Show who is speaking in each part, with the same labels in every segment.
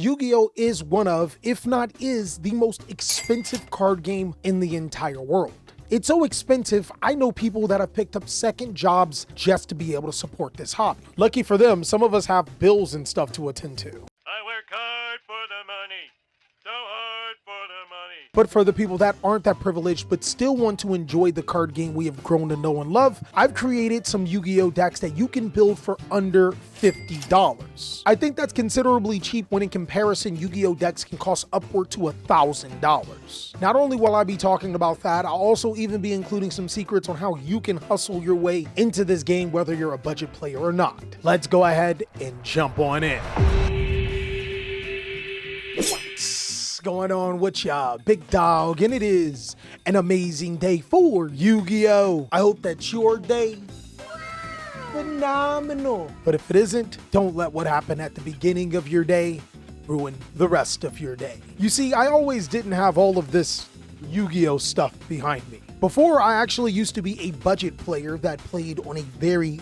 Speaker 1: Yu-Gi-Oh is one of, if not is, the most expensive card game in the entire world. It's so expensive, I know people that have picked up second jobs just to be able to support this hobby. Lucky for them, some of us have bills and stuff to attend to.
Speaker 2: I work hard for the money, so hard for the money.
Speaker 1: But for the people that aren't that privileged but still want to enjoy the card game we have grown to know and love, I've created some Yu-Gi-Oh decks that you can build for under $50. I think that's considerably cheap when in comparison Yu-Gi-Oh decks can cost upward to $1,000. Not only will I be talking about that, I'll also even be including some secrets on how you can hustle your way into this game whether you're a budget player or not. Let's go ahead and jump on in. What's going on with y'all? Big Dog, and it is an amazing day for Yu-Gi-Oh! I hope that your day phenomenal. But if it isn't, don't let what happened at the beginning of your day ruin the rest of your day. You see, I always didn't have all of this Yu-Gi-Oh stuff behind me. Before, I actually used to be a budget player that played on a very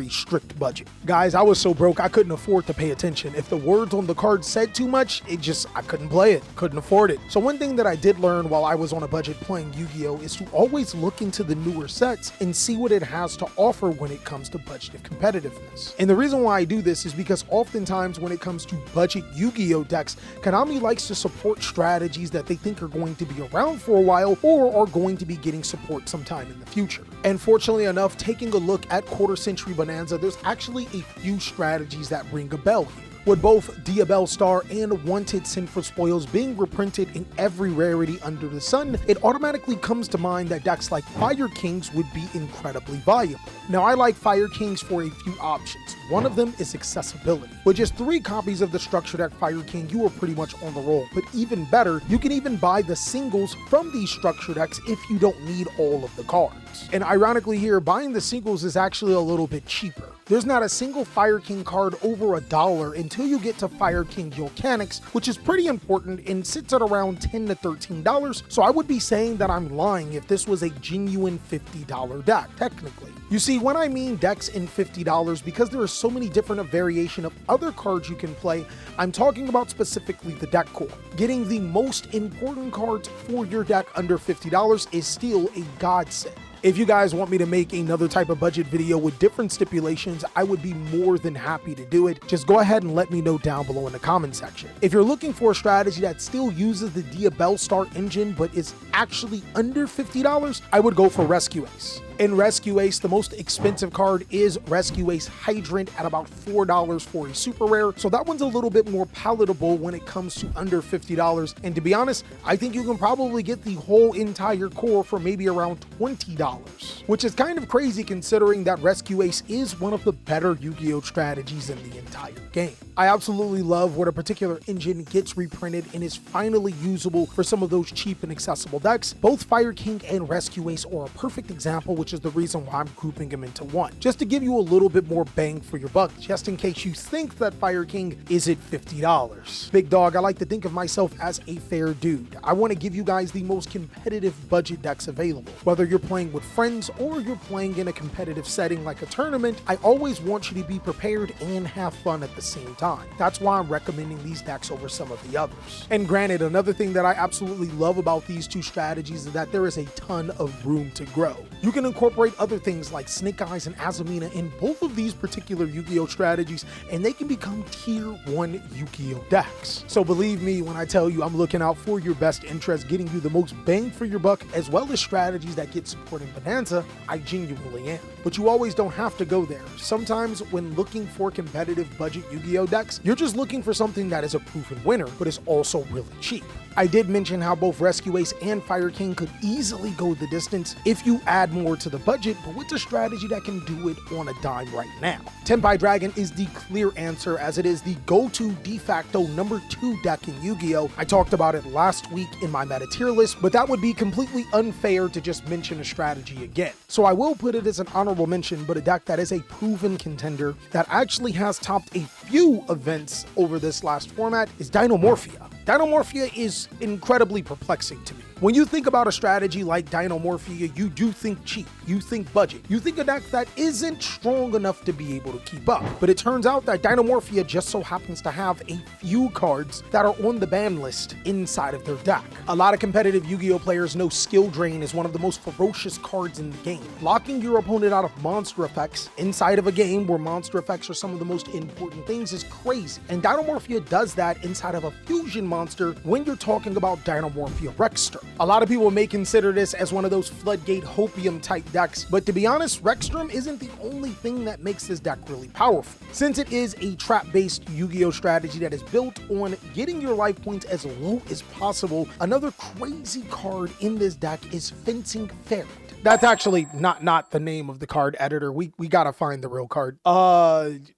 Speaker 1: strict budget. Guys, I was so broke I couldn't afford to pay attention. If the words on the card said too much, I couldn't play it, couldn't afford it. So one thing that I did learn while I was on a budget playing Yu-Gi-Oh is to always look into the newer sets and see what it has to offer when it comes to budget competitiveness. And the reason why I do this is because oftentimes when it comes to budget Yu-Gi-Oh decks, Konami likes to support strategies that they think are going to be around for a while or are going to be getting support sometime in the future. And fortunately enough, taking a look at Quarter Century Bonanza, there's actually a few strategies that ring a bell here. With both Diabell Star and Wanted Sinful Spoils being reprinted in every rarity under the sun, it automatically comes to mind that decks like Fire Kings would be incredibly valuable. Now, I like Fire Kings for a few options. One of them is accessibility. With just 3 copies of the structure deck Fire King, you are pretty much on the roll. But even better, you can even buy the singles from these structure decks if you don't need all of the cards. And ironically here, buying the singles is actually a little bit cheaper. There's not a single Fire King card over $1 until you get to Fire King Volcanics, which is pretty important and sits at around $10 to $13, so I would be saying that I'm lying if this was a genuine $50 deck, technically. You see, when I mean decks in $50, because there are so many different variation of other cards you can play, I'm talking about specifically the deck core. Getting the most important cards for your deck under $50 is still a godsend. If you guys want me to make another type of budget video with different stipulations, I would be more than happy to do it. Just go ahead and let me know down below in the comment section. If you're looking for a strategy that still uses the Diabell Star engine but is actually under $50, I would go for Rescue Ace. In Rescue Ace, the most expensive card is Rescue Ace Hydrant at about $4 for a super rare, so that one's a little bit more palatable when it comes to under $50. And to be honest, I think you can probably get the whole entire core for maybe around $20, which is kind of crazy considering that Rescue Ace is one of the better Yu-Gi-Oh strategies in the entire game. I absolutely love when a particular engine gets reprinted and is finally usable for some of those cheap and accessible decks. Both Fire King and Rescue Ace are a perfect example, which is the reason why I'm grouping them into one, just to give you a little bit more bang for your buck, just in case you think that Fire King is at $50. Big Dog, I like to think of myself as a fair dude. I want to give you guys the most competitive budget decks available. Whether you're playing with friends or you're playing in a competitive setting like a tournament, I always want you to be prepared and have fun at the same time. That's why I'm recommending these decks over some of the others. And granted, another thing that I absolutely love about these two strategies is that there is a ton of room to grow. You can incorporate other things like Snake Eyes and Azumina in both of these particular Yu-Gi-Oh strategies, and they can become tier 1 Yu-Gi-Oh decks. So believe me when I tell you I'm looking out for your best interest, getting you the most bang for your buck, as well as strategies that get support in Bonanza. I genuinely am. But you always don't have to go there. Sometimes when looking for competitive budget Yu-Gi-Oh decks, you're just looking for something that is a proven winner, but is also really cheap. I did mention how both Rescue Ace and Fire King could easily go the distance if you add more to the budget, but with a strategy that can do it on a dime right now. Tenpai Dragon is the clear answer, as it is the go-to de facto number 2 deck in Yu-Gi-Oh! I talked about it last week in my meta tier list, but that would be completely unfair to just mention a strategy again. So I will put it as an honorable mention, but a deck that is a proven contender that actually has topped a few events over this last format is Dinomorphia. Dinomorphia is incredibly perplexing to me. When you think about a strategy like Dinomorphia, you do think cheap. you think budget. You think a deck that isn't strong enough to be able to keep up. But it turns out that Dinomorphia just so happens to have a few cards that are on the ban list inside of their deck. A lot of competitive Yu-Gi-Oh players know Skill Drain is one of the most ferocious cards in the game, locking your opponent out of monster effects inside of a game where monster effects are some of the most important things is crazy. And Dinomorphia does that inside of a fusion monster when you're talking about Dinomorphia Rexter. A lot of people may consider this as one of those Floodgate Hopium type decks, but to be honest, Rextrum isn't the only thing that makes this deck really powerful. Since it is a trap-based Yu-Gi-Oh strategy that is built on getting your life points as low as possible, another crazy card in this deck is Fencing Ferret. That's actually not the name of the card, editor. We gotta find the real card.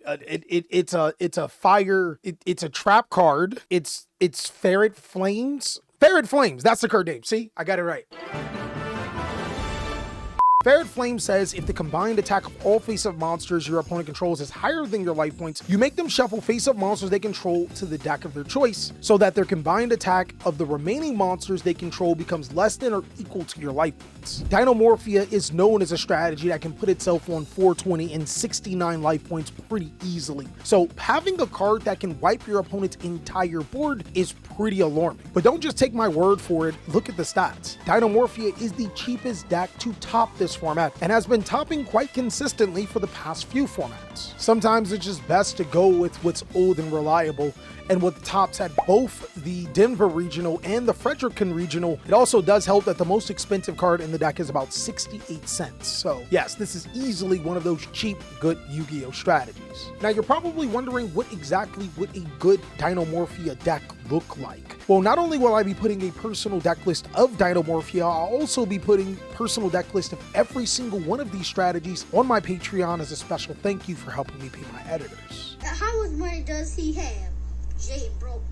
Speaker 1: It's a fire. It's a trap card. It's Ferret Flames. Ferret Flames. That's the card name. See, I got it right. Ferret Flame says if the combined attack of all face-up monsters your opponent controls is higher than your life points, you make them shuffle face-up monsters they control to the deck of their choice, so that their combined attack of the remaining monsters they control becomes less than or equal to your life points. Dinomorphia is known as a strategy that can put itself on 420 and 69 life points pretty easily, so having a card that can wipe your opponent's entire board is pretty alarming. But don't just take my word for it, look at the stats. Dinomorphia is the cheapest deck to top this format and has been topping quite consistently for the past few formats. Sometimes it's just best to go with what's old and reliable, and with tops at both the Denver Regional and the Fredericton Regional, it also does help that the most expensive card in the deck is about 68 cents. So yes, this is easily one of those cheap, good Yu-Gi-Oh strategies. Now you're probably wondering what exactly would a good Dinomorphia deck look like? Well, not only will I be putting a personal deck list of Dinomorphia, I'll also be putting personal deck list of every single one of these strategies on my Patreon as a special thank you for helping me pay my editors.
Speaker 3: How much money does he have? Jay broke.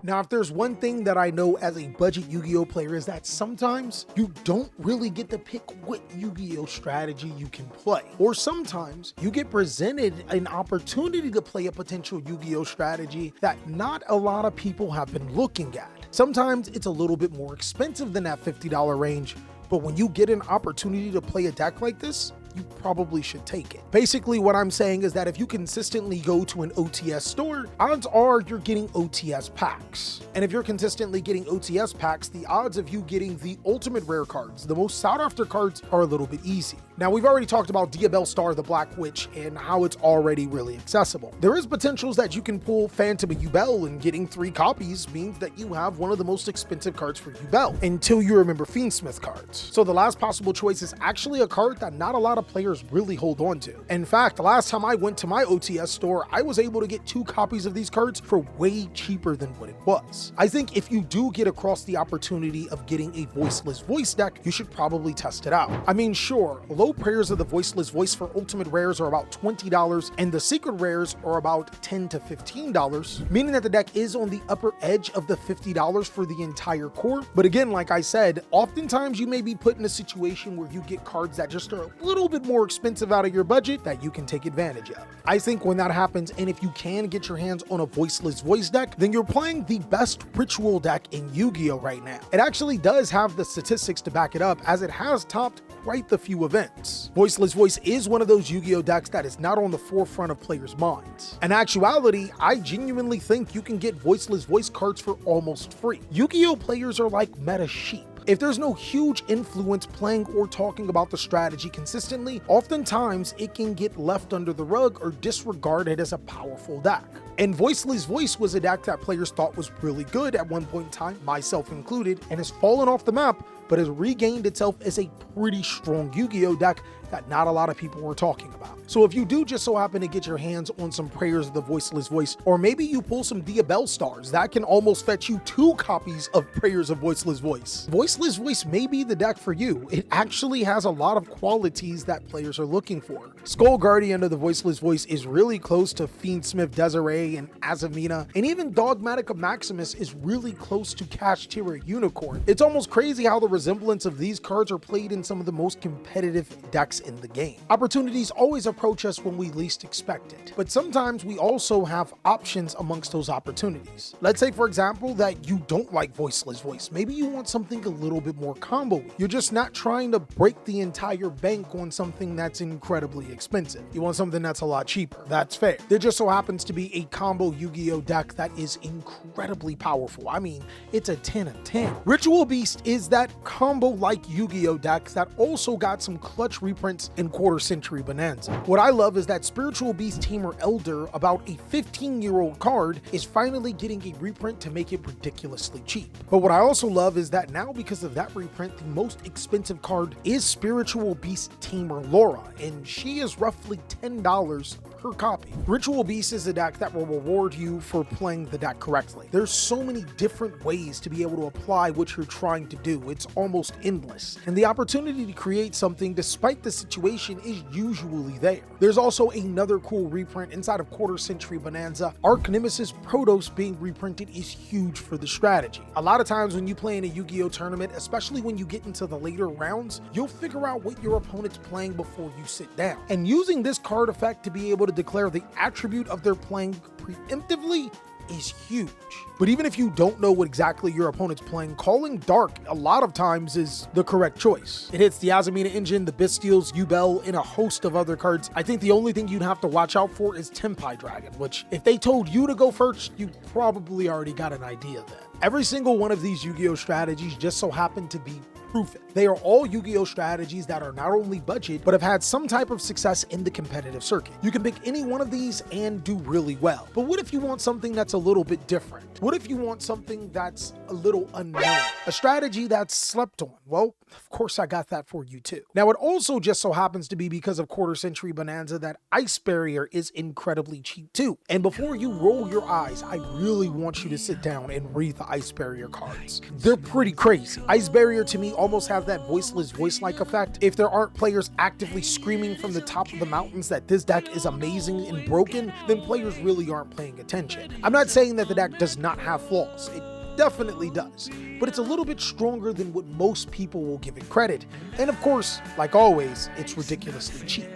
Speaker 1: Now, if there's one thing that I know as a budget Yu-Gi-Oh player is that sometimes you don't really get to pick what Yu-Gi-Oh strategy you can play. Or sometimes you get presented an opportunity to play a potential Yu-Gi-Oh strategy that not a lot of people have been looking at. Sometimes it's a little bit more expensive than that $50 range, but when you get an opportunity to play a deck like this, you probably should take it. Basically, what I'm saying is that if you consistently go to an OTS store, odds are you're getting OTS packs. And if you're consistently getting OTS packs, the odds of you getting the ultimate rare cards, the most sought after cards, are a little bit easy. Now, we've already talked about Diabell Star the Black Witch and how it's already really accessible. There is potentials that you can pull Phantom Yubel, and getting 3 copies means that you have one of the most expensive cards for Yubel, until you remember Fiendsmith cards. So the last possible choice is actually a card that not a lot of players really hold on to. In fact, the last time I went to my OTS store, I was able to get 2 copies of these cards for way cheaper than what it was. I think if you do get across the opportunity of getting a Voiceless Voice deck, you should probably test it out. I mean, sure, low prayers of the Voiceless Voice for ultimate rares are about $20, and the secret rares are about $10 to $15, meaning that the deck is on the upper edge of the $50 for the entire core. But again, like I said, oftentimes you may be put in a situation where you get cards that just are a little bit more expensive out of your budget that you can take advantage of. I think when that happens, and if you can get your hands on a Voiceless Voice deck, then you're playing the best ritual deck in Yu-Gi-Oh right now. It actually does have the statistics to back it up, as it has topped quite the few events. Voiceless Voice is one of those Yu-Gi-Oh decks that is not on the forefront of players' minds. In actuality, I genuinely think you can get Voiceless Voice cards for almost free. Yu-Gi-Oh players are like meta sheep. If there's no huge influence playing or talking about the strategy consistently, oftentimes it can get left under the rug or disregarded as a powerful deck. And Voiceless Voice was a deck that players thought was really good at one point in time, myself included, and has fallen off the map, but has regained itself as a pretty strong Yu-Gi-Oh deck that not a lot of people were talking about. So if you do just so happen to get your hands on some prayers of the Voiceless Voice, or maybe you pull some Diabell Stars, that can almost fetch you 2 copies of prayers of Voiceless Voice. Voiceless Voice may be the deck for you. It actually has a lot of qualities that players are looking for. Skull Guardian of the Voiceless Voice is really close to Fiendsmith Desiree and Azamina, and even Dogmatic of Maximus is really close to Kashtira Unicorn. It's almost crazy how the resemblance of these cards are played in some of the most competitive decks decks in the game. Opportunities always approach us when we least expect it, but sometimes we also have options amongst those opportunities. Let's say, for example, that you don't like Voiceless Voice. Maybe you want something a little bit more combo-y. You're just not trying to break the entire bank on something that's incredibly expensive. You want something that's a lot cheaper. That's fair. There just so happens to be a combo Yu-Gi-Oh deck that is incredibly powerful. I mean, it's a 10 of 10. Ritual Beast is that combo-like Yu-Gi-Oh deck that also got some clutch reprints in Quarter Century Bonanza. What I love is that Spiritual Beast Tamer Elder, about a 15-year-old card, is finally getting a reprint to make it ridiculously cheap. But what I also love is that now, because of that reprint, the most expensive card is Spiritual Beast Tamer Laura, and she is roughly $10 per copy. Ritual Beast is a deck that will reward you for playing the deck correctly. There's so many different ways to be able to apply what you're trying to do. It's almost endless. And the opportunity to create something despite the situation is usually there. There's also another cool reprint inside of Quarter Century Bonanza. Arch Nemesis Protos being reprinted is huge for the strategy. A lot of times when you play in a Yu-Gi-Oh tournament, especially when you get into the later rounds, you'll figure out what your opponent's playing before you sit down. And using this card effect to be able to declare the attribute of their playing preemptively is huge. But even if you don't know what exactly your opponent's playing, calling Dark a lot of times is the correct choice. It hits the Azamina engine, the Bystials, Yubel, and a host of other cards. I think the only thing you'd have to watch out for is Tempai Dragon, which if they told you to go first, you probably already got an idea then. Every single one of these Yu-Gi-Oh strategies just so happen to be proven. They are all Yu-Gi-Oh strategies that are not only budget, but have had some type of success in the competitive circuit. You can pick any one of these and do really well. But what if you want something that's a little bit different? What if you want something that's a little unknown? A strategy that's slept on? Well, of course I got that for you too. Now, it also just so happens to be because of Quarter Century Bonanza that Ice Barrier is incredibly cheap too. And before you roll your eyes, I really want you to sit down and read the Ice Barrier cards. They're pretty crazy. Ice Barrier to me almost have that Voiceless Voice-like effect. If there aren't players actively screaming from the top of the mountains that this deck is amazing and broken, then players really aren't paying attention. I'm not saying that the deck does not have flaws. It definitely does, but it's a little bit stronger than what most people will give it credit. And of course, like always, it's ridiculously cheap.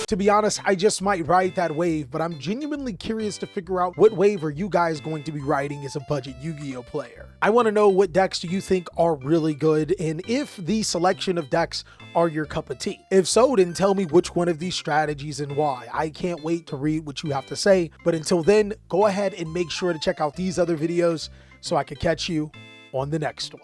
Speaker 1: To be honest, I just might ride that wave, but I'm genuinely curious to figure out what wave are you guys going to be riding as a budget Yu-Gi-Oh player. I want to know what decks do you think are really good, and if the selection of decks are your cup of tea. If so, then tell me which one of these strategies and why. I can't wait to read what you have to say, but until then, go ahead and make sure to check out these other videos so I can catch you on the next one.